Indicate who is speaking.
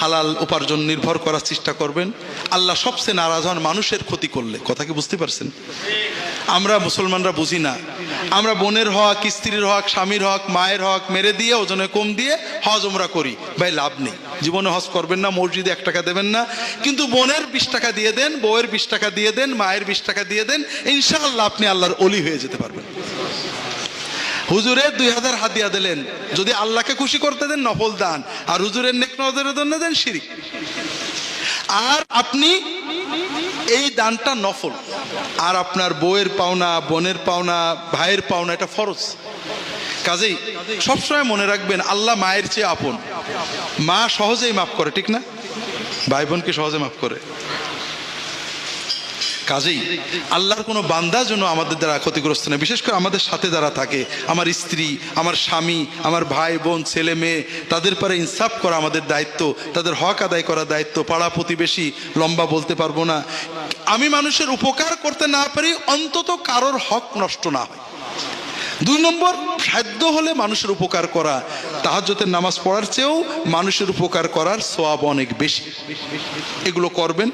Speaker 1: হালাল উপার্জন নির্ভর করার চেষ্টা করবেন। আল্লাহ সবচেয়ে নারাজ হন মানুষের ক্ষতি করলে। কথা কি বুঝতে পারছেন? আমরা মুসলমানরা বুঝি না, আমরা বোনের হক, স্ত্রীর হক, স্বামীর হক, মায়ের হক মেরে দিয়ে ওজনে কম দিয়ে হজ উমরা করি। ভাই লাভ নেই, জীবনে হজ করবেন না, মসজিদে 1 টাকা দেবেন না, কিন্তু বোনের 20 টাকা দিয়ে দেন, বউয়ের 20 টাকা দিয়ে দেন, মায়ের 20 টাকা দিয়ে দেন, ইনশাআল্লাহ আপনি আল্লাহর ওলি হয়ে যেতে পারবেন। হুজুরের 2000 হাদিয়া দিলেন, যদি আল্লাহকে খুশি করতে দেন নফল দান, আর হুজুরের নেক নজরের জন্য দেন শিরিক। আর আপনি এই দানটা নফল, আর আপনার বউয়ের পাওনা, বোনের পাওনা, ভাইয়ের পাওনা এটা ফরজ। কাজেই সবসময় মনে রাখবেন আল্লাহ মায়ের চেয়ে আপন। মা সহজেই মাফ করে, ঠিক না? ভাই বোনকে সহজে মাফ করে। কাজেই আল্লাহর কোনো বান্দা যেন আমাদের দ্বারা ক্ষতিগ্রস্ত না, বিশেষ করে আমাদের সাথে যারা থাকে, আমার স্ত্রী, আমার স্বামী, আমার ভাই বোন, ছেলে মেয়ে, তাদের পরে ইনসাফ করা আমাদের দায়িত্ব, তাদের হক আদায় করার দায়িত্ব। পাড়া প্রতিবেশী লম্বা বলতে পারবো না, আমি মানুষের উপকার করতে না পারি, অন্তত কারোর হক নষ্ট না হয়। 2 নম্বর, সাধ্য হলে মানুষের উপকার করা। তাহাজ্জুদের নামাজ পড়ার চেয়েও মানুষের উপকার করার সওয়াব অনেক বেশি। এগুলো করবেন।